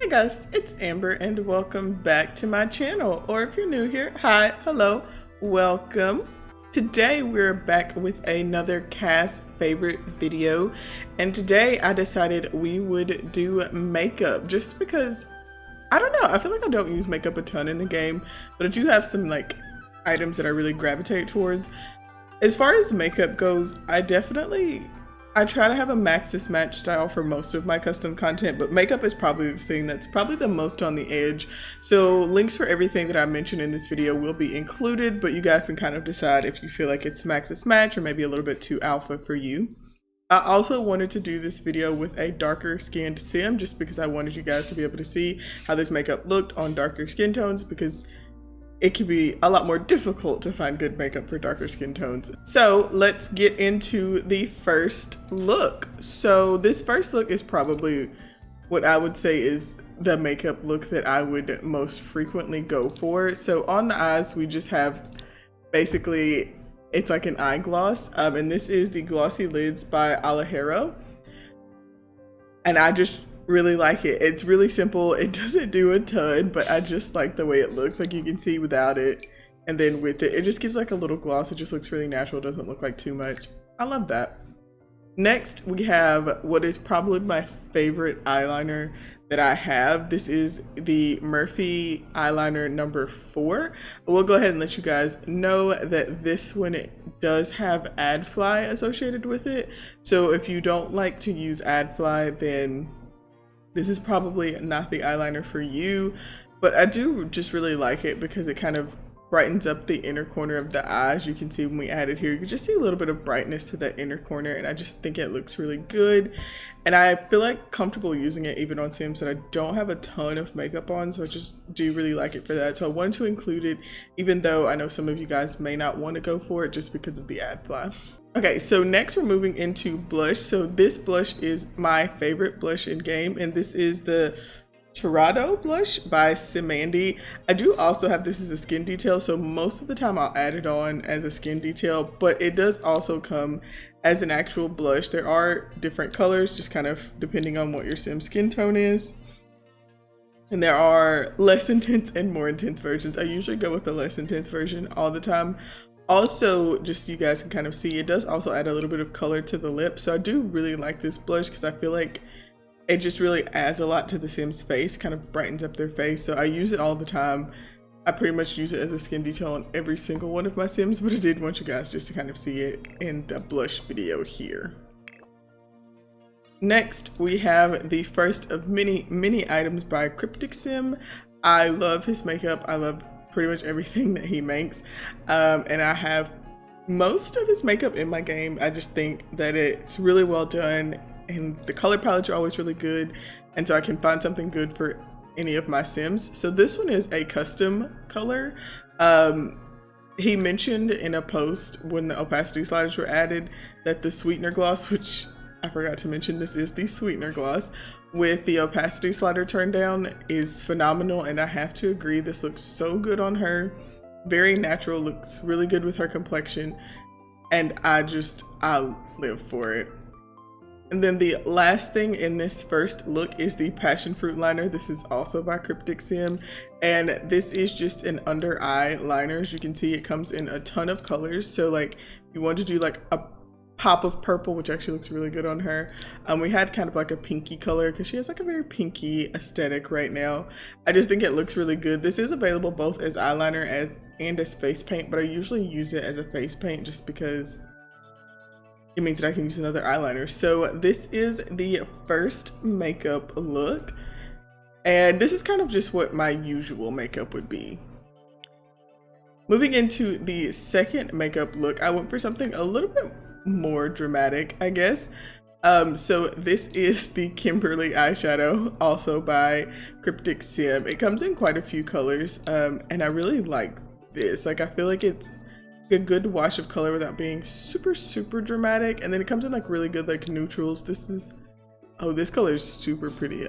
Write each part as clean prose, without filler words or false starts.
guys, it's Amber and welcome back to my channel, or if you're new here, hi, hello, welcome. Today we're back with another cast favorite video, and today I decided we would do makeup just because, I don't know, I feel like I don't use makeup a ton in the game, but I do have some like items that I really gravitate towards. As far as makeup goes, I try to have a MAXIS match style for most of my custom content, but makeup is probably the thing that's probably the most on the edge. So links for everything that I mentioned in this video will be included, but you guys can kind of decide if you feel like it's MAXIS match or maybe a little bit too alpha for you. I also wanted to do this video with a darker skinned sim just because I wanted you guys to be able to see how this makeup looked on darker skin tones, because it can be a lot more difficult to find good makeup for darker skin tones. So let's get into the first look. So this first look is probably what I would say is the makeup look that I would most frequently go for. So on the eyes, we just have basically, it's like an eye gloss. And this is the Glossy Lids by alhajero. And I just really like it. It's really simple. It doesn't do a ton, but I just like the way it looks. Like you can see without it and then with it, it just gives like a little gloss. It just looks really natural. It doesn't look like too much. I love that. Next, we have what is probably my favorite eyeliner that I have. This is the Morphe eyeliner number 4. We'll go ahead and let you guys know that this one does have adfly associated with it. So if you don't like to use adfly, then this is probably not the eyeliner for you, but I do just really like it because it kind of brightens up the inner corner of the eyes. You can see when we add it here, you can just see a little bit of brightness to that inner corner, and I just think it looks really good. And I feel like comfortable using it even on Sims that I don't have a ton of makeup on, so I just do really like it for that. So I wanted to include it, even though I know some of you guys may not want to go for it just because of the adfly. Okay, so next we're moving into blush. So this blush is my favorite blush in game, and this is the Torrado blush by SimMandy. I do also have this as a skin detail, so most of the time I'll add it on as a skin detail, but it does also come as an actual blush. There are different colors, just kind of depending on what your Sim skin tone is. And there are less intense and more intense versions. I usually go with the less intense version all the time. Also, just so you guys can kind of see, it does also add a little bit of color to the lip. So I do really like this blush because I feel like it just really adds a lot to the Sim's face, kind of brightens up their face. So I use it all the time. I pretty much use it as a skin detail on every single one of my Sims, but I did want you guys just to kind of see it in the blush video here. Next, we have the first of many items by crypticsim. I love his makeup. I love pretty much everything that he makes, and I have most of his makeup in my game. I just think that it's really well done, and the color palettes are always really good, and so I can find something good for any of my Sims. So this one is a custom color. He mentioned in a post when the opacity sliders were added that the Sweetener Gloss, which I forgot to mention, this is the Sweetener Gloss with the opacity slider turned down, is phenomenal, and I have to agree, this looks so good on her. Very natural, looks really good with her complexion, and I live for it. And then the last thing in this first look is the Passionfruitliner. This is also by crypticsim, and this is just an under eye liner. As you can see, it comes in a ton of colors, so like if you want to do like a pop of purple, which actually looks really good on her. We had kind of like a pinky color because she has like a very pinky aesthetic right now. I just think it looks really good. This is available both as eyeliner and as face paint, but I usually use it as a face paint just because it means that I can use another eyeliner. So this is the first makeup look, and this is kind of just what my usual makeup would be. Moving into the second makeup look, I went for something a little bit more dramatic, I guess. So this is the Kimberly Eyeshadow, also by crypticsim. It comes in quite a few colors, and I really like this. Like I feel like it's a good wash of color without being super dramatic, and then it comes in like really good like neutrals. This color is super pretty.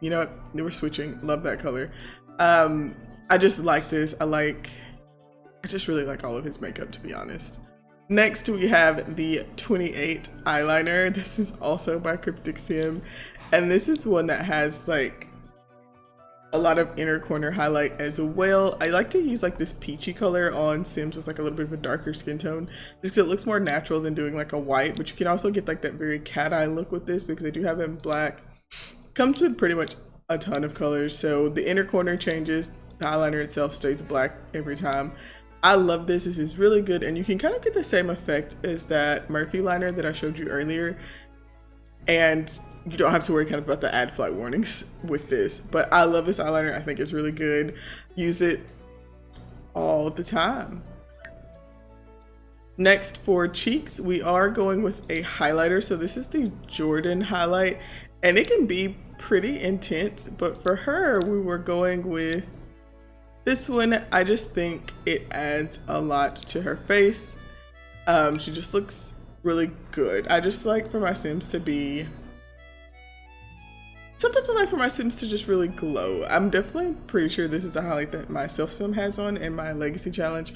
You know what, we're switching. Love that color. I just like this. I just really like all of his makeup, to be honest. Next, we have the 28 eyeliner. This is also by crypticsim, and this is one that has like a lot of inner corner highlight as well. I like to use like this peachy color on Sims with like a little bit of a darker skin tone, just because it looks more natural than doing like a white. But you can also get like that very cat eye look with this because I do have it in black. Comes with pretty much a ton of colors, so the inner corner changes, the eyeliner itself stays black every time. I love this. This is really good, and you can kind of get the same effect as that Murphy liner that I showed you earlier, and you don't have to worry kind of about the ad flight warnings with this. But I love this eyeliner. I think it's really good. Use it all the time. Next, for cheeks, we are going with a highlighter. So this is the Jordan highlight, and it can be pretty intense, but for her we were going with this one. I just think it adds a lot to her face. She just looks really good. I just like for my Sims to be, sometimes I like for my Sims to just really glow. I'm definitely pretty sure this is a highlight that my self-sim has on in my legacy challenge,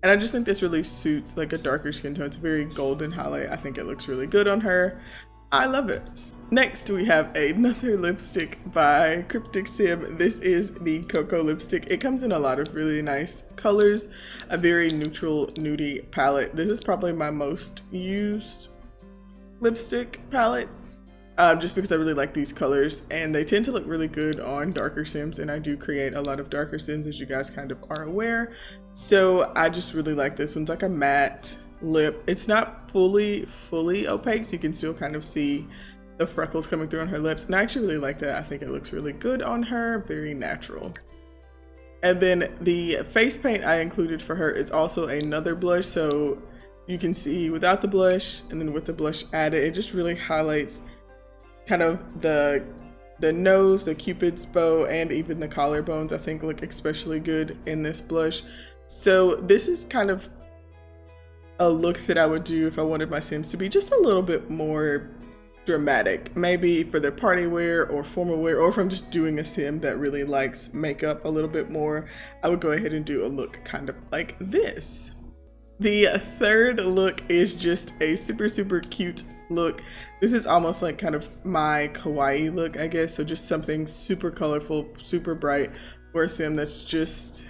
and I just think this really suits like a darker skin tone. It's a very golden highlight. I think it looks really good on her. I love it. Next, we have another lipstick by crypticsim. This is the Coco Lipstick. It comes in a lot of really nice colors, a very neutral nudie palette. This is probably my most used lipstick palette, just because I really like these colors, and they tend to look really good on darker Sims, and I do create a lot of darker Sims, as you guys kind of are aware. So I just really like this one. It's like a matte lip. It's not fully opaque, so you can still kind of see the freckles coming through on her lips, and I actually really like that. I think it looks really good on her, very natural. And then the face paint I included for her is also another blush, so you can see without the blush and then with the blush added, it just really highlights kind of the nose, the cupid's bow, and even the collarbones. I think look especially good in this blush. So this is kind of a look that I would do if I wanted my Sims to be just a little bit more dramatic, maybe for their party wear or formal wear, or if I'm just doing a Sim that really likes makeup a little bit more, I would go ahead and do a look kind of like this. The third look is just a super cute look. This is almost like kind of my kawaii look, I guess. So just something super colorful, super bright for a Sim that's just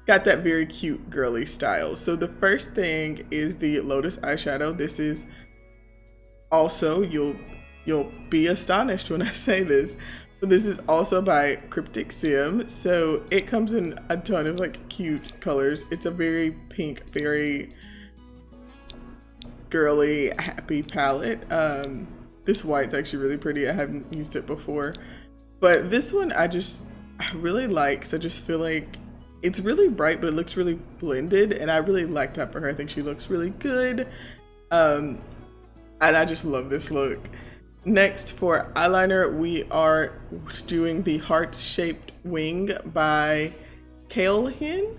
got that very cute girly style. So the first thing is the Lotus eyeshadow. This is also, you'll be astonished when I say this, but this is also by crypticsim. So it comes in a ton of like cute colors. It's a very pink, very girly, happy palette. This white's actually really pretty. I haven't used it before, but this one I really like, because I just feel like it's really bright, but it looks really blended, and I really like that for her. I think she looks really good. And I just love this look. Next, for eyeliner, we are doing the Heartshaped Wing by caelhinn.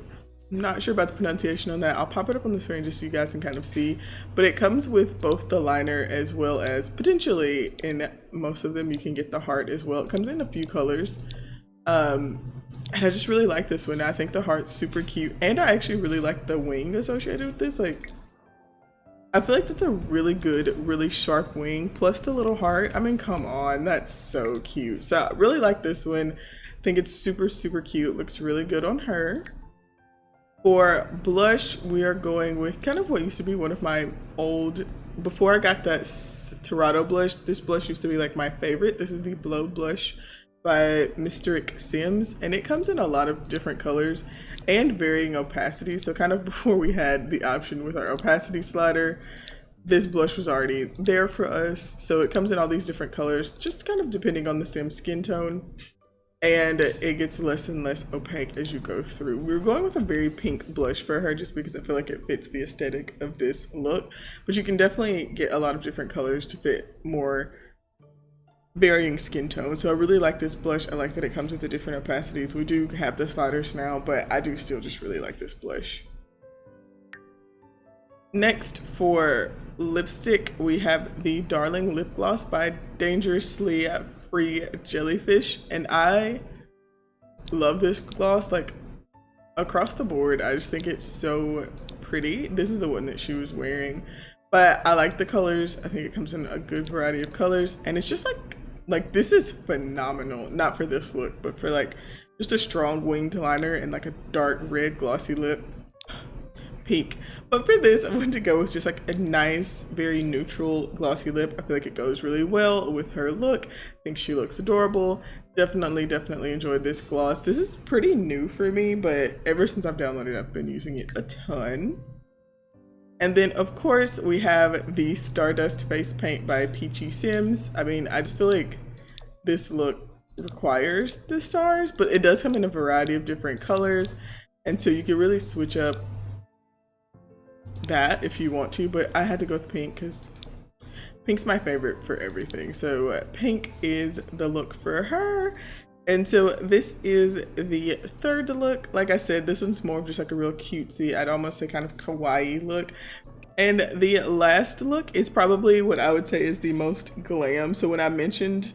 I'm not sure about the pronunciation on that. I'll pop it up on the screen just so you guys can kind of see. But it comes with both the liner as well as, potentially in most of them, you can get the heart as well. It comes in a few colors. And I just really like this one. I think the heart's super cute, and I actually really like the wing associated with this. Like, I feel like that's a really good, really sharp wing, plus the little heart. I mean, come on, that's so cute. So I really like this one. I think it's super cute. It looks really good on her. For blush, we are going with kind of what used to be one of my old, before I got that Torrado blush, this blush used to be like my favorite. This is the Blow Blush by MystericSims, and it comes in a lot of different colors and varying opacities. So kind of before we had the option with our opacity slider, this blush was already there for us. So it comes in all these different colors, just kind of depending on the Sim skin tone, and it gets less and less opaque as you go through. We were going with a very pink blush for her just because I feel like it fits the aesthetic of this look, but you can definitely get a lot of different colors to fit more varying skin tone. So I really like this blush. I like that it comes with the different opacities. We do have the sliders now, but I do still just really like this blush. Next, for lipstick, we have the Darling Lip Gloss by Dangerouslyfreejellyfish, and I love this gloss like across the board. I just think it's so pretty. This is the one that she was wearing, but I like the colors. I think it comes in a good variety of colors, and it's just like Like, this is phenomenal. Not for this look, but for like just a strong winged liner and like a dark red glossy lip. Peak. But for this, I wanted to go with just like a nice, very neutral glossy lip. I feel like it goes really well with her look. I think she looks adorable. Definitely enjoyed this gloss. This is pretty new for me, but ever since I've downloaded it, I've been using it a ton. And then of course we have the Stardust face paint by peachiiesims. I mean, I just feel like this look requires the stars, but it does come in a variety of different colors, and so you can really switch up that if you want to, but I had to go with pink because pink's my favorite for everything. So pink is the look for her. And so this is the third look. Like I said, this one's more of just like a real cutesy, I'd almost say kind of kawaii look. And the last look is probably what I would say is the most glam. So when I mentioned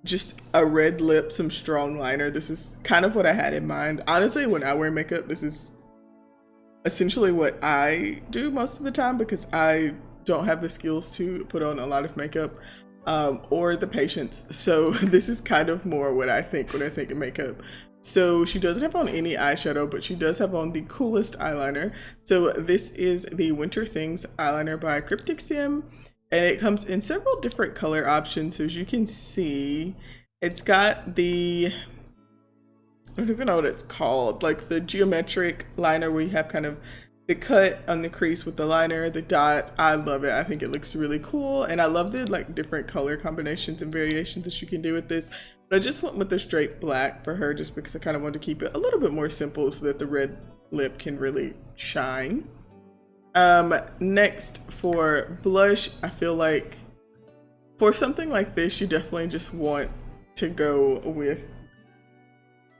just a red lip, some strong liner, this is kind of what I had in mind. Honestly, when I wear makeup, this is essentially what I do most of the time because I don't have the skills to put on a lot of makeup or the patience. So this is kind of more what I think when I think of makeup. So she doesn't have on any eyeshadow, but she does have on the coolest eyeliner. So this is the Winter Things eyeliner by crypticsim, and it comes in several different color options. So as you can see, it's got the, I don't even know what it's called, like the geometric liner where you have kind of the cut on the crease with the liner, the dots. I love it. I think it looks really cool, and I love the like different color combinations and variations that you can do with this. But I just went with the straight black for her just because I kind of wanted to keep it a little bit more simple so that the red lip can really shine. Next for blush, I feel like for something like this, you definitely just want to go with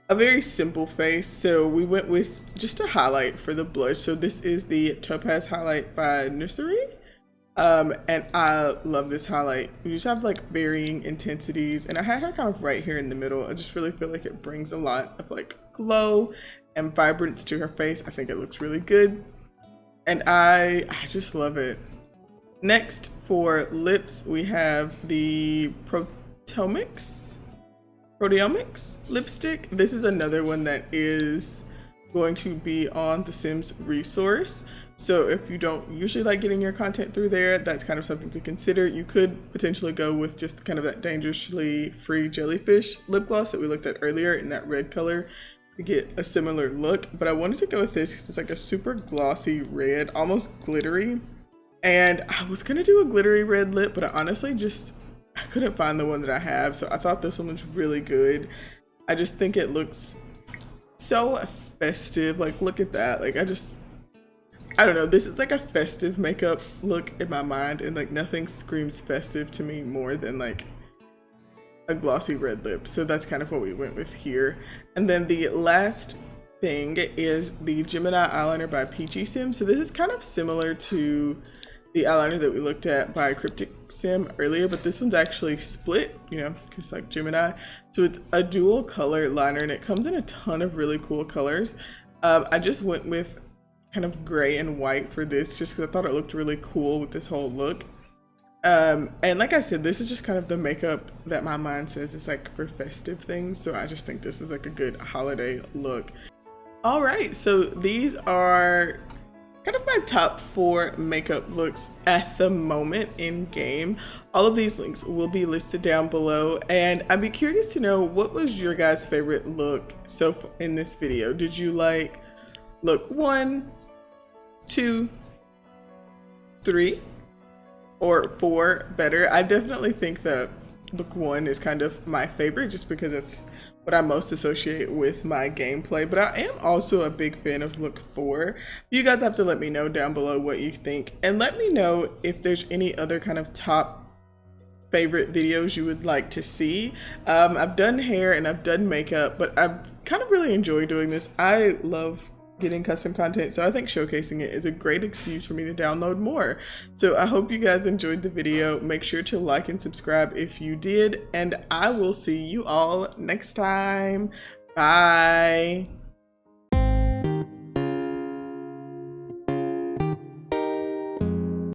a very simple face. So we went with just a highlight for the blush. So this is the Topaz highlight by Nursery. And I love this highlight. You just have like varying intensities, and I had her kind of right here in the middle. I just really feel like it brings a lot of like glow and vibrance to her face. I think it looks really good, and I just love it. Next for lips, we have the Proteomics lipstick. This is another one that is going to be on the Sims resource. So if you don't usually like getting your content through there, that's kind of something to consider. You could potentially go with just kind of that Dangerouslyfreejellyfish lip gloss that we looked at earlier in that red color to get a similar look. But I wanted to go with this because it's like a super glossy red, almost glittery. And I was gonna do a glittery red lip, but I honestly I couldn't find the one that I have. So I thought this one was really good. I just think it looks so festive. Like, look at that. Like, I don't know, this is like a festive makeup look in my mind, and like nothing screams festive to me more than like a glossy red lip. So that's kind of what we went with here. And then the last thing is the Gemini eyeliner by peachiiesims. So this is kind of similar to the eyeliner that we looked at by crypticsim earlier, but this one's actually split, you know, because like Gemini. So it's a dual color liner, and it comes in a ton of really cool colors. I just went with kind of gray and white for this just because I thought it looked really cool with this whole look. And like I said, this is just kind of the makeup that my mind says it's like for festive things. So I just think this is like a good holiday look. All right, so these are kind of my top 4 makeup looks at the moment in game. All of these links will be listed down below, and I'd be curious to know, what was your guys' favorite look so far in this video? Did you like look 1, 2, 3, or 4 better? I definitely think that look 1 is kind of my favorite just because it's what I most associate with my gameplay, but I am also a big fan of look 4. You guys have to let me know down below what you think, and let me know if there's any other kind of top favorite videos you would like to see. I've done hair and I've done makeup, but I kind of really enjoy doing this. I love getting custom content, so I think showcasing it is a great excuse for me to download more. So I hope you guys enjoyed the video. Make sure to like and subscribe if you did, and I will see you all next time. Bye.